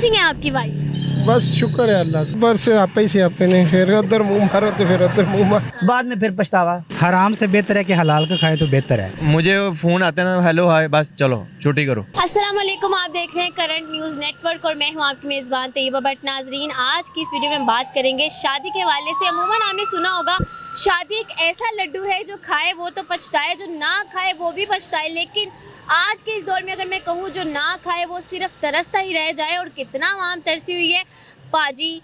कैसी है आपकी वाइफ? बस शुक्र है अल्लाह का। ऊपर से आप ही से अपने फिर उधर मुंह मारो तो फिर उधर मुंह मारो, बाद में फिर पछतावा। हराम से बेहतर है कि हलाल का खाए तो बेहतर है। मुझे फोन आते हैं ना, हेलो हाय, बस चलो छुट्टी करो। अस्सलाम वालेकुम, आप देख रहे हैं करंट न्यूज़ नेटवर्क और मैं हूं आपकी मेज़बान तैयबा भट्ट। नाजरीन, आज की इस वीडियो में बात करेंगे शादी के हवाले से। अमूमन आपने सुना होगा शादी एक ऐसा लड्डू है जो खाए वो तो पछताए, जो ना खाए वो भी पछताए। लेकिन आज के इस दौर में अगर मैं कहूँ जो ना खाए वो सिर्फ तरसता ही रह जाए। और कितना आवाम तरसी हुई है, पाजी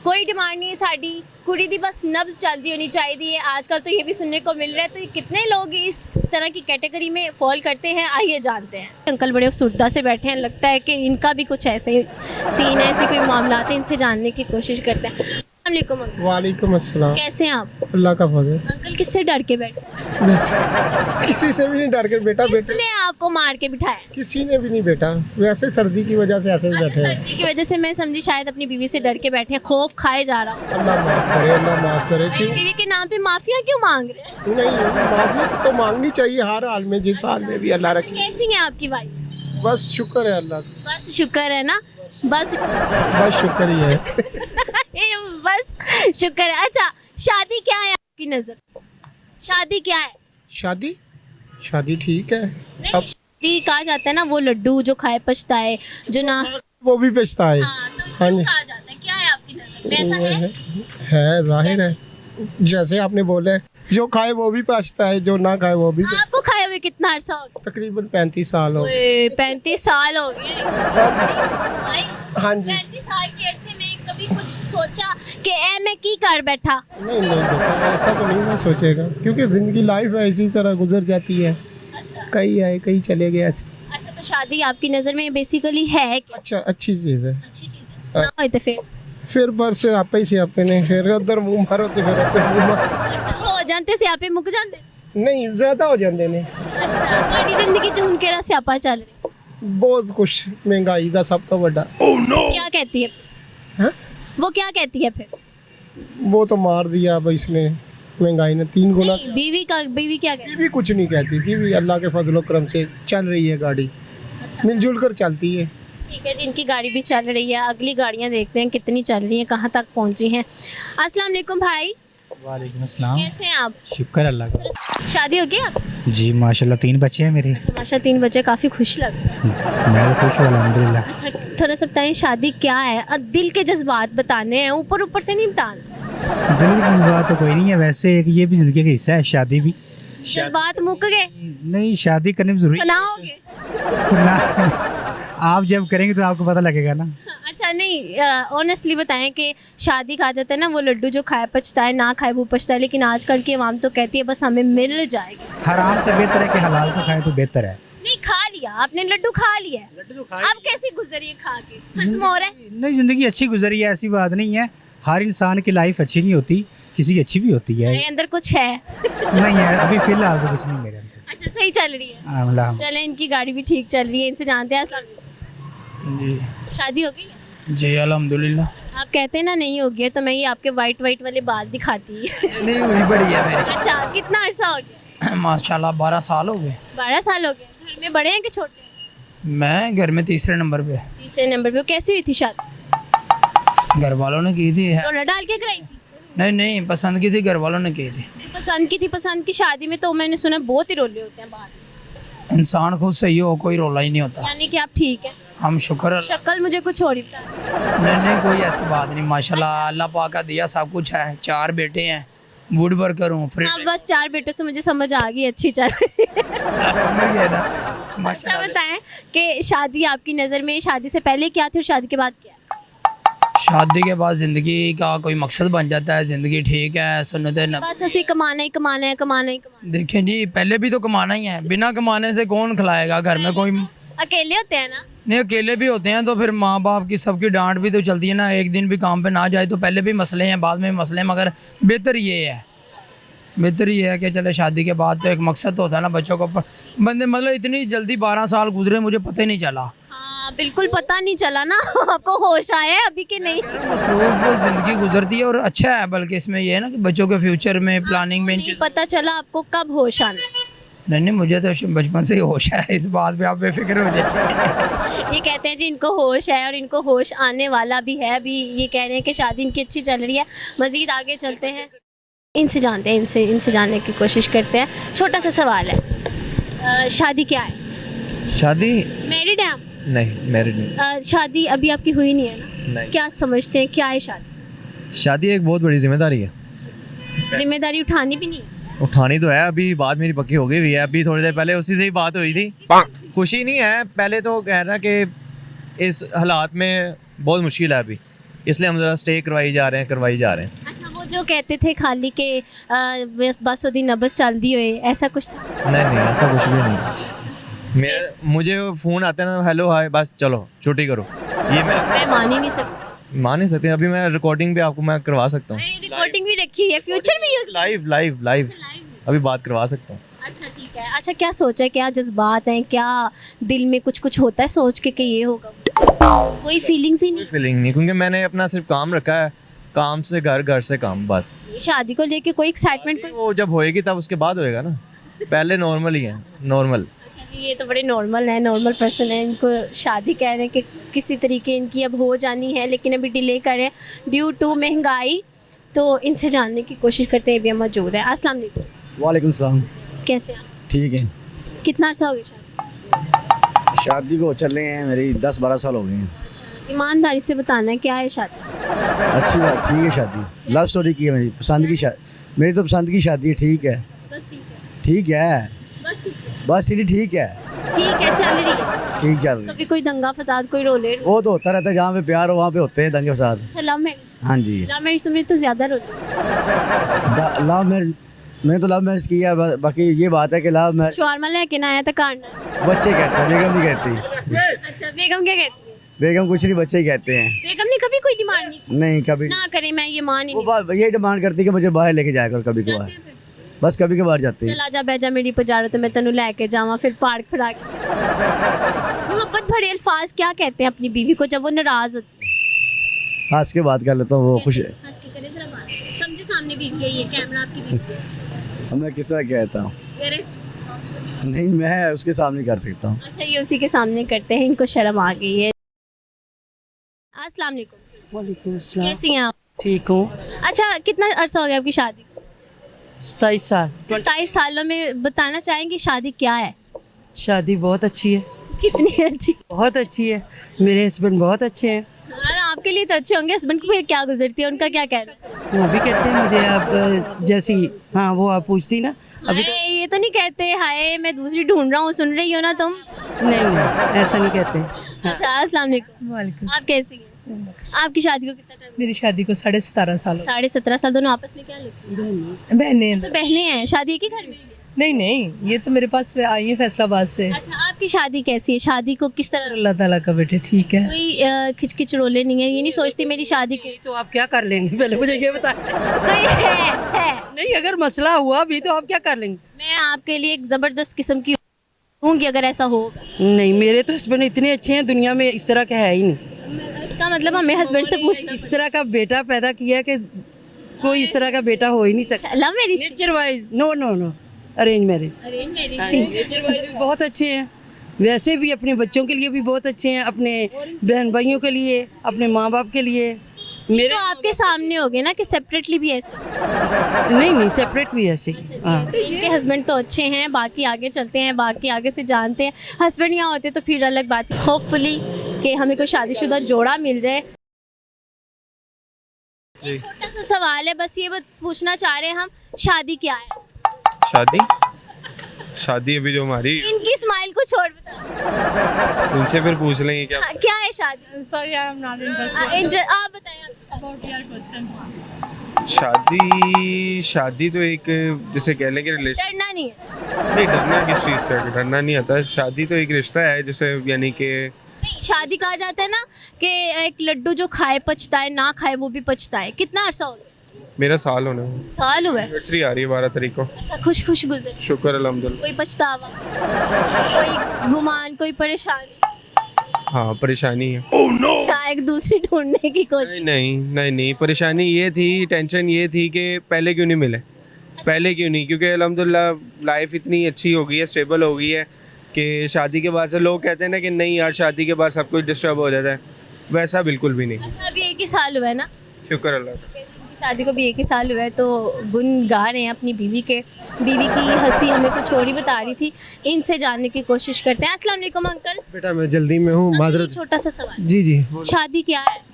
कोई डिमांड नहीं है साड़ी, कुड़ी दी बस नब्ज चलती होनी चाहिए। आजकल तो ये भी सुनने को मिल रहा है। तो ये कितने लोग इस तरह की कैटेगरी में फॉल करते हैं, आइए जानते हैं। अंकल बड़े सुरता से बैठे हैं, लगता है कि इनका भी कुछ ऐसे सीन है, ऐसे कोई मामला है, इनसे जानने की कोशिश करते हैं। अस्सलाम वालेकुम। वालेकुम अस्सलाम। कैसे हैं आप? अल्लाह का फजल। अंकल किससे डर के बैठे? बस किसी से भी नहीं डर के बेटा। किसने आपको मार के बिठाया? किसी ने भी नहीं बेटा, वैसे सर्दी की वजह से ऐसे ही बैठे हैं। सर्दी की वजह से मैं समझी शायद अपनी बीवी से डर के बैठे हैं, खौफ खाए जा रहा हूँ। अल्लाह माफ करे, अल्लाह माफ करे। क्यों बीवी के नाम पे माफिया क्यों मांग रहे हैं? नहीं, माफी तो मांगनी चाहिए हर हाल में, जिस हाल में भी अल्लाह रखे। कैसी है आपकी वाइफ? बस शुक्र है अल्लाह का। बस शुक्र है ना, बस शुक्र ही है। बस शुक्र है। अच्छा, शादी क्या है आपकी नजर? शादी क्या है? शादी ठीक है। नहीं, अब शादी कहा जाता है ना वो लड्डू जो खाए पछताए, जो ना। वो भी पछता है। हाँ, तो हाँ क्यों जी। कहा जाता है? क्या है आपकी नजर में? ऐसा है? है जाहिर है, जैसे आपने बोला, जो खाए वो भी पछता है, जो ना खाए वो भी। आपको खाए हुए कितना अरसा हो गया? तकरीबन 35 साल हो गए। ओए, 35 साल हो गए। हाँ जी। 35 साल के अरसे में कभी कुछ सोचा कि ए मैं की कर बैठा? नहीं बेटा, ऐसा तो नहीं मैं सोचेगा, क्योंकि जिंदगी लाइफ है इसी तरह गुजर जाती है। अच्छा कहीं आए कहीं चले गए ऐसे। अच्छा, तो शादी आपकी नज़र में बेसिकली है क्या? अच्छा, अच्छी चीज़ है। अच्छी चीज़ है ना? होए तो फिर पर से आप ही से अपने फिर उधर मुंह मारो तो फिर उधर मुंह मारो। अच्छा, हो जानते से आपे मुक जाते? नहीं, ज्यादा हो जाते ने। अच्छा, ਤੁਹਾਡੀ ਜ਼ਿੰਦਗੀ ਚ ਹੁਣ ਕਿਹੜਾ ਸਿਆਪਾ ਚੱਲ ਰਿਹਾ? बहुत कुछ, महंगाई का सब तो बड़ा। क्या कहती है? हाँ? वो क्या कहती है फिर? वो तो मार दिया अब इसने, महंगाई ने 3 गुना। नहीं, बीवी क्या कहती बीवी कुछ नहीं कहती, बीवी अल्लाह के फजलो करम से चल रही है गाड़ी, मिलजुल कर चलती है। है? ठीक है, जिनकी गाड़ी भी चल रही है, अगली गाड़ियाँ देखते हैं कितनी चल रही हैं, कहाँ तक पहुँची हैं। अस्सलाम वालेकुम भाई, वालेकुम अस्सलाम। कैसे हैं आप? शुक्र अल्लाह का। शादी हो गई आप? जी माशाल्लाह 3 बच्चे हैं मेरे। माशा 3 बच्चे, काफ़ी खुश लग रहे हैं। मैं तो खुश हूँ अल्हम्दुलिल्लाह। अच्छा, थोड़ा सा बताएं शादी क्या है? दिल के जज्बात बताने हैं, ऊपर ऊपर से नहीं बताना। दिल की जज्बात तो कोई नहीं है, वैसे एक ये भी जिंदगी का हिस्सा है, शादी भी। जज्बात मुक गए? नहीं, शादी करने में जरूरी बनाओगे? ना। आप जब करेंगे तो आपको पता लगेगा ना। अच्छा, नहीं ऑनेस्टली बताएं कि शादी कहा जाता है ना वो लड्डू जो खाए पछताए, ना खाए वो पछताए। लेकिन आजकल की आवाम तो कहती है बस हमें मिल जाएगी। हराम से बेहतर है कि हलाल का खाए तो बेहतर है। नहीं, खा लिया आपने, लड्डू खा लिया है। लड्डू तो अब कैसी गुजरी है खा के? हंस मोर है? नहीं, जिंदगी अच्छी गुजरी है, ऐसी बात नहीं है। हर इंसान की लाइफ अच्छी नहीं होती, किसी की अच्छी भी होती है। मेरे अंदर कुछ है? नहीं है, अभी फिलहाल तो कुछ नहीं मेरे अंदर। अच्छा, सही चल रही है। अल्लाह। चलें, इनकी गाड़ी भी ठीक चल रही है, इनसे जानते हैं। अस्सलाम जी वालेकुम। शादी हो गई है? जी अल्हम्दुलिल्लाह। आप कहते हैं ना नहीं हो गया, तो मैं ये आपके वाइट वाले बाल दिखाती है। नहीं हुई बड़ी है मेरी। अच्छा, कितना अरसा हो गया? माशाल्लाह 12 साल हो गए। 12 साल हो गए। घर में बड़े हैं कि छोटे हैं? मैं घर में तीसरे नंबर पे। तीसरे नंबर पे। कैसी हुई थी शादी? घर वालों ने की थी। रोला डाल के कराई थी? नहीं, पसंद की थी, घर वालों ने की थी। पसंद की थी। पसंद की शादी में तो मैंने सुना बहुत ही रोले होते हैं बाद। इंसान खुद सही हो, कोई रोला ही नहीं होता। यानी कि आप ठीक है? हम शुक्र शक्ल मुझे कुछ और ही बता। नहीं, कोई ऐसी बात नहीं। माशाल्लाह अल्लाह पाक का दिया सब कुछ है। 4 बेटे हैं, वुड वर्कर हूँ। फ्री हाँ, बस 4 बेटों से मुझे समझ आ गई, अच्छी चल रही है। समझ गए ना। अच्छा, माशाल्लाह बताएं कि शादी आपकी नज़र में शादी से पहले क्या थी और शादी के बाद क्या? शादी के बाद ज़िंदगी का कोई मकसद बन जाता है। ज़िंदगी ठीक है, सुन्नत है। बस ऐसे कमाना ही कमाना है, कमाना ही कमाना देखें जी, पहले भी तो कमाना ही है। बिना कमाने से कौन खिलाएगा? घर में कोई है। अकेले होते हैं ना? नहीं, अकेले भी होते हैं तो फिर माँ बाप की सबकी डांट भी तो चलती है ना। एक दिन भी काम पे ना जाए तो पहले भी मसले हैं, बाद में भी मसले हैं। मगर बेहतर ये है कि चले शादी के बाद तो एक मकसद तो होता है ना बच्चों को। बंदे मतलब इतनी जल्दी 12 साल गुजरे, मुझे पता ही नहीं चला। हाँ, बिल्कुल पता नहीं चला ना। आपको होश आया है अभी कि नहीं? मसरूफ ज़िंदगी गुजरती है और अच्छा है। बल्कि इसमें ये है ना कि बच्चों के फ्यूचर में प्लानिंग में नहीं पता चला आपको कब होश आना? नहीं मुझे तो बचपन से ही होश है, इस बात पे आप बेफिक्र हो जाए। ये कहते हैं जी इनको होश है और इनको होश आने वाला भी है। अभी ये कह रहे हैं कि शादी इनकी अच्छी चल रही है। मज़ीद आगे चलते हैं, इनसे जानते हैं, इनसे जानने की कोशिश करते हैं। छोटा सा सवाल है, शादी क्या है? शादी मैरिड है आप? नहीं, मैरिड नहीं। शादी अभी आपकी हुई नहीं है ना? नहीं। क्या समझते हैं क्या है शादी? शादी एक बहुत बड़ी जिम्मेदारी है, जिम्मेदारी उठानी भी नहीं है। उठानी तो है। अभी बात मेरी पक्की हो गई हुई है, अभी थोड़ी देर पहले उसी से ही बात हुई थी। खुशी नहीं है, पहले तो कह रहा कि इस हालात में बहुत मुश्किल है अभी, इसलिए हम ज़रा स्टे करवाई जा रहे हैं। अच्छा, वो जो कहते थे खाली के बस वो दिन नबस चल दी हुए, ऐसा कुछ था? नहीं, ऐसा कुछ भी नहीं। मुझे फ़ोन आता है ना, हेलो हाय, बस चलो छुट्टी करो। ये मैं मान ही नहीं सकती। मान नहीं सकते। अभी मैं रिकॉर्डिंग भी आपको मैं करवा सकता हूँ, रिकॉर्डिंग भी रखी है, फ्यूचर में यूज। लाइव अभी बात करवा सकता हूँ। अच्छा ठीक है। अच्छा, क्या सोचा है, क्या जज्बात हैं, क्या दिल में कुछ होता है सोच के कि ये होगा? कोई फीलिंग्स ही नहीं? फीलिंग नहीं, क्योंकि मैंने अपना सिर्फ काम रखा है, काम से घर, घर से काम, बस। शादी को लेके कोई एक्साइटमेंट? कोई वो जब होएगी तब उसके बाद होएगा ना, पहले नॉर्मल ही है, नॉर्मल। ये तो बड़े नॉर्मल है, नॉर्मल पर्सन है। इनको शादी कह रहे हैं कि किसी तरीके इनकी अब हो जानी है, लेकिन अभी डिले करें ड्यू टू महंगाई। तो इनसे जानने की कोशिश करते हैं, भी हम मौजूद है। अस्सलाम वालेकुम। वालेकुम सलाम। कैसे हैं आप? ठीक है। कितना अर्सा हो गया शादी? शादी को चल रहे हैं मेरी 10-12 साल हो गए हैं। ईमानदारी से बताना है, क्या है शादी? अच्छी बात, ठीक है। शादी लव स्टोरी की है, मेरी पसंद की शादी, मेरी तो पसंद की शादी है। ठीक है, बस ठीक है, ठीक है, बस ठीक है, बस ठीक है, ठीक है, चल रही है। ठीक चल रही है। कभी कोई दंगा फसाद, कोई रोले? वो तो होता रहता है, जहाँ पे प्यार हो वहाँ पे होते हैं दंगे फसाद। अच्छा, लव मैरिज? हाँ जी। लव मैरिज तो मेरी तो ज़्यादा रोती है। लव मैरिज, मैंने तो लव मैरिज किया है। बाकी ये बात है कि लव मैरिज शवारमा लेके ना आया था कांड। बच्चे कहते हैं, बेगम नहीं कहती। अच्छा, बेगम क्या कहती है? बेगम कुछ नहीं, बच्चे ही कहते हैं। बेगम ने कभी कोई डिमांड नहीं की? नहीं, कभी ना करे, मैं ये मान ही वो नहीं। बात ये डिमांड करती है कि मुझे बाहर लेके जाया कर कभी कभार, बस कभी कभार जाते हैं। चल आजा बैजा मेरी पजारो तो मैं तेनू लेके जावा, फिर पार्क फिरा के। मोहब्बत भरे अल्फाज क्या कहते हैं अपनी बीवी को जब वो नाराज होती है? हंस के बात कर लेता हूँ, वो खुश है। हंस के करे जरा बात, समझे सामने बीवी है, ये कैमरा आपकी बीवी है। मैं किस तरह कहता हूँ? करे। नहीं, मैं उसके सामने कर सकता हूँ। अच्छा, ये उसी के सामने करते हैं, इनको शर्म आ गई है। अस्सलाम वालेकुम। वालेकुम अस्सलाम। कैसी हैं आप? ठीक हूँ। अच्छा, कितना अरसा हो गया आपकी शादी को? 27 साल। 27 सालों में बताना चाहेंगे शादी क्या है? शादी बहुत अच्छी है, कितनी अच्छी? बहुत अच्छी है। मेरे हस्बैंड बहुत अच्छे हैं। हाँ, आपके लिए तो अच्छे होंगे। हस्बैंड को क्या गुजरती है, उनका क्या कहना है? वो भी कहते हैं मुझे आप जैसी, हाँ वो आप पूछती ना अभी तो। हाय, ये तो नहीं कहते हाय मैं दूसरी ढूंढ रहा हूँ, सुन रही हो ना तुम? नहीं, ऐसा नहीं कहते हैं। अच्छा, अस्सलाम वालेकुम। वालेकुम। आप कैसी हैं? आपकी शादी को कितना टाइम? मेरी शादी को 17.5 साल हो 17.5 साल। दोनों आपस में क्या लगती है? गए। बहनें हैं। तो बहनें हैं, शादी एक ही घर में हुई है? नहीं, ये तो मेरे पास आई है फैसलाबाद से। अच्छा, आपकी शादी कैसी है? शादी को किस तरह? अल्लाह ताला का बेटे ठीक है। कोई खिचकिच रोले नहीं है? ये नहीं सोचती मेरी शादी के तो आप क्या कर लेंगे, पहले मुझे ये बताएं। कोई है? नहीं, अगर मसला हुआ भी तो आप क्या कर लेंगे? मैं आपके लिए एक जबरदस्त किस्म की होंगी अगर ऐसा हो। नहीं, मेरे तो हस्बैंड इतने अच्छे हैं, दुनिया में इस तरह का है ही नहीं। इसका मतलब हमें हस्बैंड से पूछना। इस तरह का बेटा पैदा किया कि कोई इस तरह का बेटा हो ही नहीं सकता। Love marriage? Nature wise no, arrange marriage. Arrange marriage हाँ, थी। नेचर वाइज भी बहुत अच्छे हैं, वैसे भी अपने बच्चों के लिए भी बहुत अच्छे हैं, अपने बहन भाइयों के लिए, अपने माँ बाप के लिए। मेरे तो आपके सामने हो गए ना कि सेपरेटली भी ऐसे? नहीं, सेपरेट भी ऐसे। हाँ, इनके हस्बैंड तो अच्छे हैं, बाकी आगे चलते हैं, बाकी आगे से जानते हैं। हस्बैंड यहाँ होते तो फिर अलग बात है। होपफुली कि हमें कोई शादीशुदा जोड़ा मिल जाए। एक छोटा सा सवाल है, बस ये पूछना चाह रहे हैं हम, शादी क्या है? शादी अभी जो हमारी, इनकी स्माइल को छोड़ बताओ। उनसे फिर पूछ लेंगे क्या। हाँ, क्या है शादी? Sorry I am not interested आप बताएं आपकी शादी। शादी तो एक जैसे कह लें कि रिलेशन। डरना नहीं है? नहीं, डरना किस चीज़ का, डरना नहीं आता। शादी तो एक रिश्ता है, जैसे यानी कि नहीं, शादी कहा जाता है ना कि एक लड्डू जो खाए पछता है, ना खाए वो भी पछता है। कितना अरसा हो गया? मेरा साल होने में। साल हुआ है? एनिवर्सरी आ रही है 12 तारीख को। अच्छा, खुश गुजर। शुक्र अल्हम्दुलिल्लाह। कोई पछतावा, कोई गुमान, कोई परेशानी? हाँ, परेशानी है। हाँ, एक दूसरी ढूंढने की कोशिश? नहीं, परेशानी ये थी, टेंशन ये थी कि पहले क्यों नहीं मिले। पहले क्यों नहीं, क्योंकि अल्हम्दुलिल्लाह लाइफ इतनी अच्छी हो गई है, स्टेबल हो गई है कि शादी के बाद से लोग कहते हैं ना कि नहीं यार शादी के बाद सब कुछ डिस्टर्ब हो जाता है, वैसा बिल्कुल भी नहीं। अच्छा अभी 1 ही साल हुआ है ना, शुक्र अल्लाह का। इनकी शादी को भी 1 ही साल हुआ है, तो गुन गा रहे हैं अपनी बीवी की हंसी हमें कुछ और ही बता रही थी। इनसे जानने की कोशिश करते हैं। अस्सलाम वालेकुम अंकल। बेटा मैं जल्दी में हूँ, माजरत। छोटा सा सवाल, जी जी, शादी क्या है?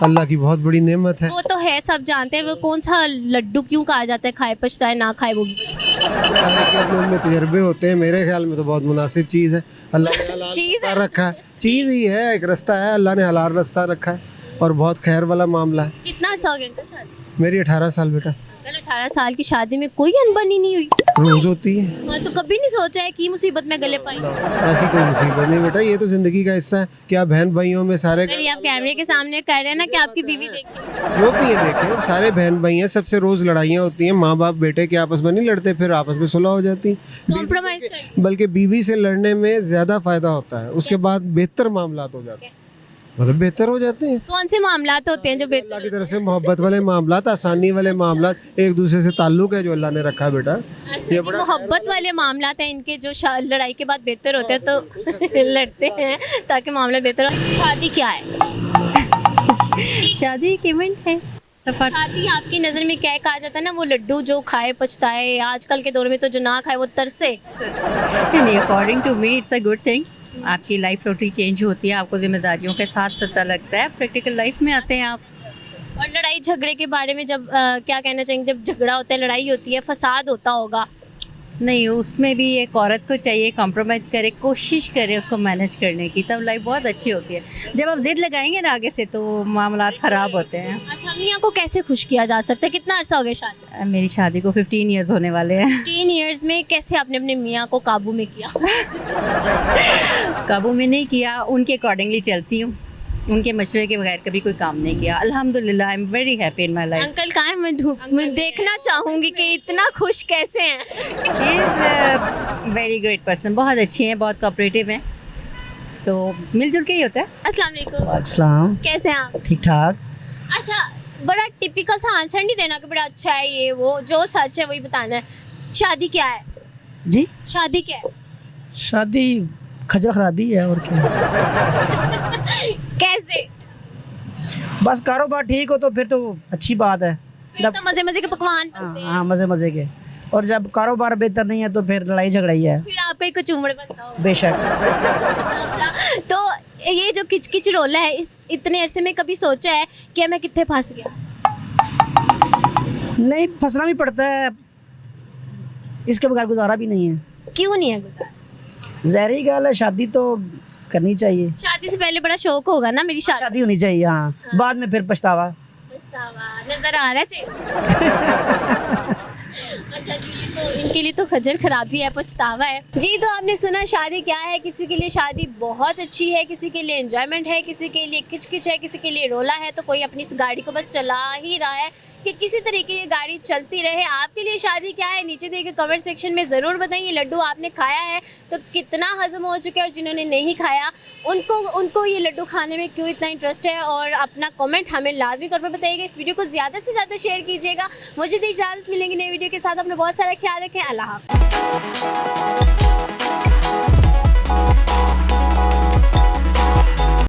अल्लाह की बहुत बड़ी नेमत है। वो तो है, सब जानते हैं। वो कौन सा लड्डू क्यों कहा जाता है, खाए पछताए ना खाए वो भी? सारे के अपने अपने तजर्बे होते हैं, मेरे ख्याल में तो बहुत मुनासिब चीज़ है। अल्लाह ने हलाल चीज़ रास्ता है। रखा है, चीज़ ही है, एक रास्ता है, अल्लाह ने हलाल रास्ता रखा है और बहुत खैर वाला मामला है। कितना अर्सा हो गया अंकल शादी? मेरी 18 साल बेटा। अंकल 18 साल की शादी में कोई अनबनी नहीं हुई? रोज़ होती है, हाँ, तो कभी नहीं सोचा है कि मुसीबत में गले पाई? ऐसी कोई मुसीबत नहीं बेटा, ये तो ज़िंदगी का हिस्सा है। क्या बहन भाइयों में सारे अगर ये आप कैमरे के सामने कह रहे हैं ना कि आपकी बीवी देखी, जो भी ये देखें, सारे बहन भाई हैं, सबसे रोज़ लड़ाइयाँ होती हैं। माँ बाप बेटे के आपस में नहीं लड़ते, फिर आपस में सुलह हो जाती। कॉम्प्रोमाइज कर बल्कि बीवी से लड़ने में ज़्यादा फ़ायदा होता है, उसके बाद बेहतर मामलात हो जाते हैं, मतलब बेहतर हो जाते हैं। कौन से मामलात होते हैं जो अल्लाह बेहतर? की तरफ से मोहब्बत वाले मामलात, आसानी वाले मामलात, एक दूसरे से ताल्लुक है जो अल्लाह ने रखा है बेटा। ये मोहब्बत वाले मामलात हैं इनके, जो लड़ाई के बाद बेहतर होते हैं, तो लड़ते हैं ताकि मामला बेहतर हो। शादी क्या है? शादी एक इवेंट है। शादी आपकी नज़र में क्या कहा जाता है ना, वो लड्डू जो खाए पछताए, आजकल के दौर में तो जो ना खाए वो तरसे। नहीं, according to me it's a good thing. आपकी लाइफ टोटली चेंज होती है, आपको जिम्मेदारियों के साथ पता लगता है, प्रैक्टिकल लाइफ में आते हैं आप। और लड़ाई झगड़े के बारे में जब क्या कहना चाहेंगे, जब झगड़ा होता है, लड़ाई होती है, फसाद होता होगा, नहीं, उसमें भी एक औरत को चाहिए कॉम्प्रोमाइज़ करे, कोशिश करे उसको मैनेज करने की, तब लाइफ बहुत अच्छी होती है। जब आप जिद लगाएंगे ना आगे से तो मामलात ख़राब होते हैं। अच्छा मियाँ को कैसे खुश किया जा सकता है? कितना अर्सा हो गया शादी? मेरी शादी को 15 ईयर्स होने वाले हैं। 3 इयर्स में कैसे आपने अपने मियाँ को काबू में किया? काबू में नहीं किया, उनके अकॉर्डिंगली चलती हूँ, उनके मशवरे के बगैर कभी कोई काम नहीं किया। अल्हम्दुलिल्लाह, I am very happy in my life. Uncle कहाँ है? मैं देखना चाहूँगी कि इतना खुश कैसे हैं। He is very great person, बहुत अच्छे हैं, बहुत कोऑपरेटिव हैं, तो मिलजुल के ही होता है। अस्सलाम वालेकुम। अस्सलाम, कैसे हैं आप? ठीक ठाक। अच्छा, बड़ा टिपिकल सा आंसर नहीं देना कि बड़ा अच्छा है ये वो, जो सच है वही बताना है। शादी क्या है? जी, शादी क्या है? शादी खजर खराबी है और क्या। कैसे? बस कारोबार ठीक हो तो फिर तो अच्छी बात है। फिर तो मजे मजे के पकवान बनते हैं। हाँ, मज़े मज़े के। और जब कारोबार बेहतर नहीं है तो फिर लड़ाई झगड़ा ही है। फिर आपका ही कुछ उम्र बनता हो। बेशक। अच्छा, तो ये जो किचकिच रोला है, इस इतने अरसे में कभी सोचा है कि मैं कितने फंस गया? नहीं, फंसना भी पड़ता है, इसके बगैर गुजारा भी नहीं है। क्यों नहीं है गुजारा? ज़हरी गाल है, शादी तो करनी चाहिए। शादी से पहले बड़ा शौक होगा ना मेरी शादी? शादी होनी चाहिए, हाँ, बाद में फिर पछतावा। पछतावा नजर आ रहा है चाहिए। अच्छा जी, ये तो इनके लिए तो खजर खराबी है, पछतावा है। जी, तो आपने सुना शादी क्या है। किसी के लिए शादी बहुत अच्छी है, किसी के लिए एंजॉयमेंट है, किसी के लिए किचकिच है, किसी के लिए रोला है, तो कोई अपनी इस गाड़ी को बस चला ही रहा है कि किसी तरीके ये गाड़ी चलती रहे। आपके लिए शादी क्या है, नीचे देखिए कमेंट सेक्शन में ज़रूर बताइए। लड्डू आपने खाया है तो कितना हजम हो चुका है, और जिन्होंने नहीं खाया उनको ये लड्डू खाने में क्यों इतना इंटरेस्ट है, और अपना कमेंट हमें लाजमी तौर पर बताइएगा। इस वीडियो को ज़्यादा से ज़्यादा शेयर कीजिएगा। मुझे दी इजाज़त, मिलेंगे नई वीडियो के साथ। अपना बहुत सारा ख्याल रखें। अल्लाह हाफ़िज़।